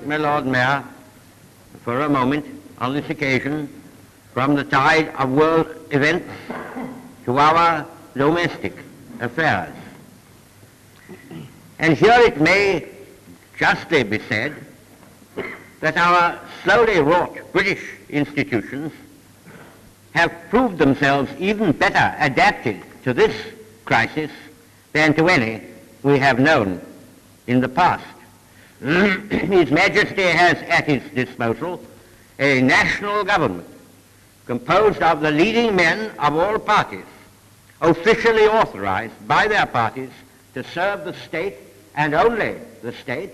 my Lord Mayor, for a moment on this occasion from the tide of world events to our domestic affairs. And here it may justly be said that our slowly wrought British institutions have proved themselves even better adapted to this crisis than to any we have known in the past. His Majesty has at his disposal a national government composed of the leading men of all parties, officially authorized by their parties to serve the state and only the state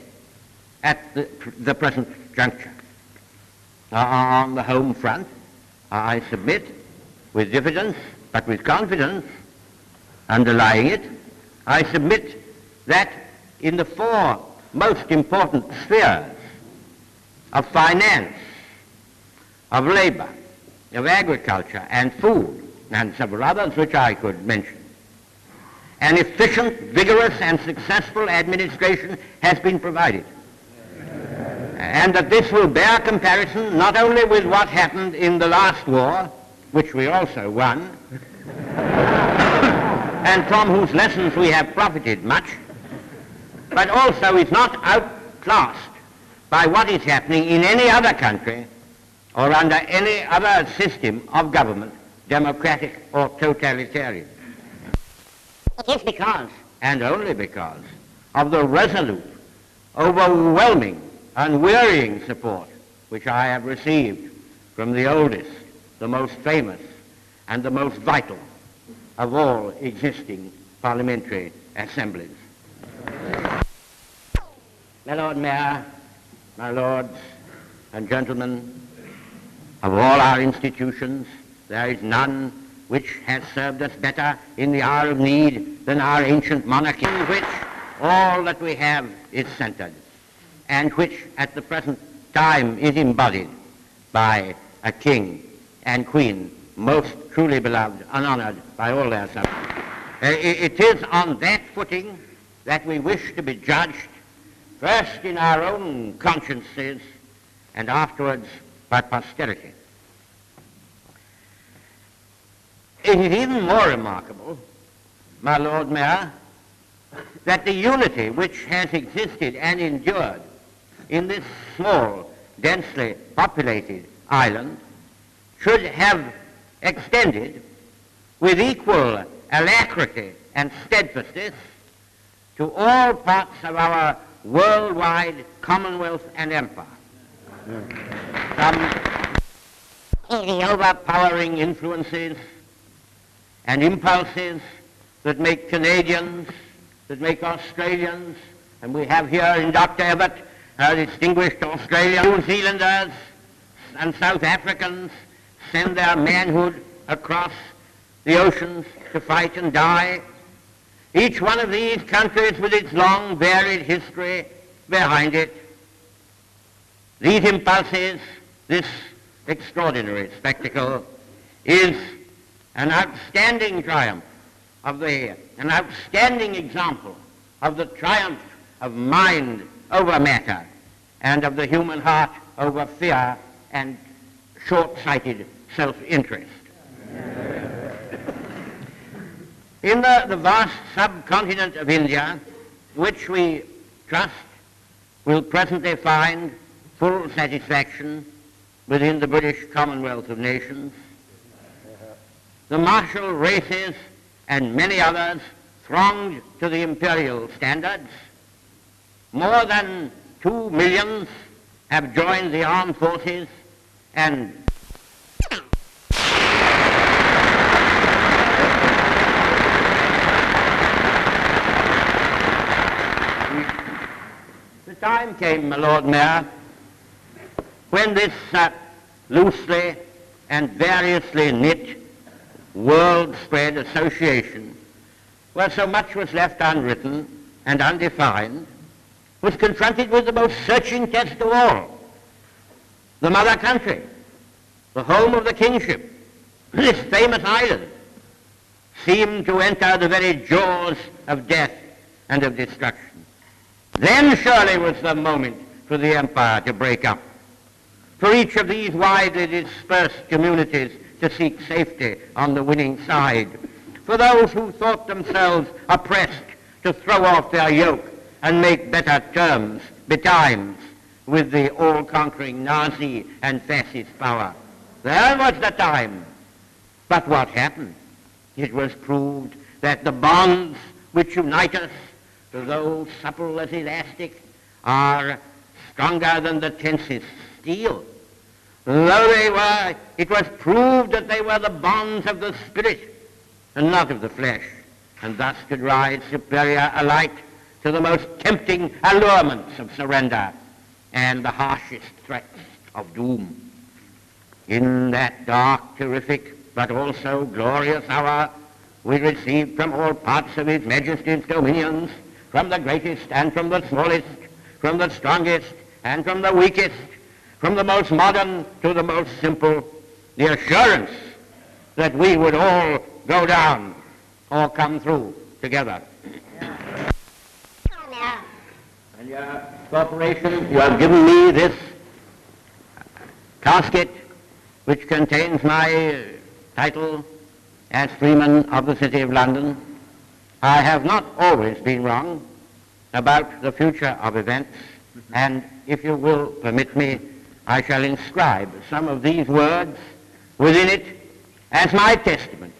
at the present juncture. On the home front, I submit with diffidence but with confidence underlying it, I submit that in the four most important spheres of finance, of labor, of agriculture and food, and several others which I could mention, an efficient, vigorous and successful administration has been provided. And that this will bear comparison not only with what happened in the last war, which we also won, and from whose lessons we have profited much, but also is not outclassed by what is happening in any other country or under any other system of government, democratic or totalitarian. It is because, and only because, of the resolute, overwhelming, unwearying support which I have received from the oldest, the most famous, and the most vital of all existing parliamentary assemblies. My Lord Mayor, my lords and gentlemen, of all our institutions, there is none which has served us better in the hour of need than our ancient monarchy, in which all that we have is centered, and which at the present time is embodied by a king and queen most truly beloved and honored by all their subjects. It is on that footing that we wish to be judged, first in our own consciences and afterwards by posterity. It is even more remarkable, my Lord Mayor, that the unity which has existed and endured in this small, densely populated island should have extended with equal alacrity and steadfastness to all parts of our worldwide commonwealth and empire. The overpowering influences and impulses that make Canadians, that make Australians, and we have here in Dr. Evatt, distinguished Australian, New Zealanders and South Africans send their manhood across the oceans to fight and die. Each one of these countries with its long, varied history behind it. These impulses, this extraordinary spectacle, is an outstanding triumph of an outstanding example of the triumph of mind over matter and of the human heart over fear and short-sighted self-interest. In the vast subcontinent of India, which we trust will presently find full satisfaction within the British Commonwealth of Nations, the martial races and many others thronged to the imperial standards. More than 2 millions have joined the armed forces, and the time came, my Lord Mayor, when this loosely and variously knit world-spread association, where so much was left unwritten and undefined, was confronted with the most searching test of all. The mother country, the home of the kingship, this famous island, seemed to enter the very jaws of death and of destruction. Then surely was the moment for the empire to break up, for each of these widely dispersed communities to seek safety on the winning side, for those who thought themselves oppressed to throw off their yoke and make better terms betimes with the all-conquering Nazi and fascist power. There was the time. But what happened? It was proved that the bonds which unite us, to those supple as elastic, are stronger than the tensest steel. It was proved that they were the bonds of the spirit and not of the flesh, and thus could rise superior alike to the most tempting allurements of surrender and the harshest threats of doom. In that dark, terrific, but also glorious hour, we received from all parts of His Majesty's dominions, from the greatest and from the smallest, from the strongest and from the weakest, from the most modern to the most simple, the assurance that we would all go down or come through together. And your corporation, you have given me this casket which contains my title as Freeman of the City of London. I have not always been wrong about the future of events, and if you will permit me, I shall inscribe some of these words within it as my testament,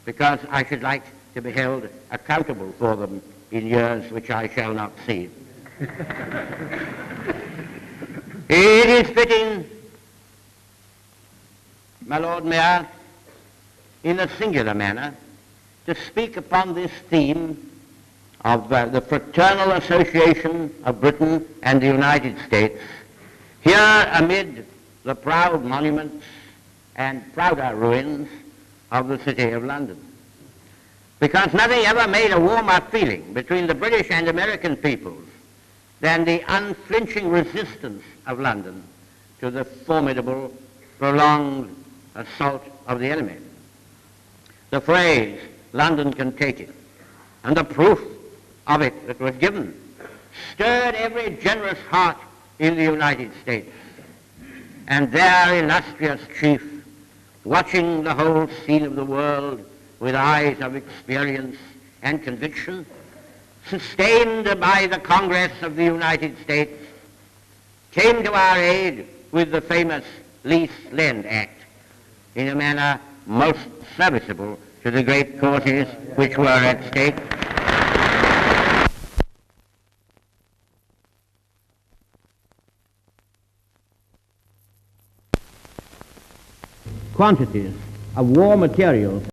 because I should like to be held accountable for them in years which I shall not see. It is fitting, my Lord Mayor, in a singular manner, to speak upon this theme of the fraternal association of Britain and the United States, here amid the proud monuments and prouder ruins of the City of London. Because nothing ever made a warmer feeling between the British and American peoples than the unflinching resistance of London to the formidable, prolonged assault of the enemy. The phrase, "London can take it," and the proof of it that was given, stirred every generous heart in the United States. And their illustrious chief, watching the whole scene of the world with eyes of experience and conviction, sustained by the Congress of the United States, came to our aid with the famous Lease-Lend Act in a manner most serviceable to the great causes which were at stake. Quantities of war materials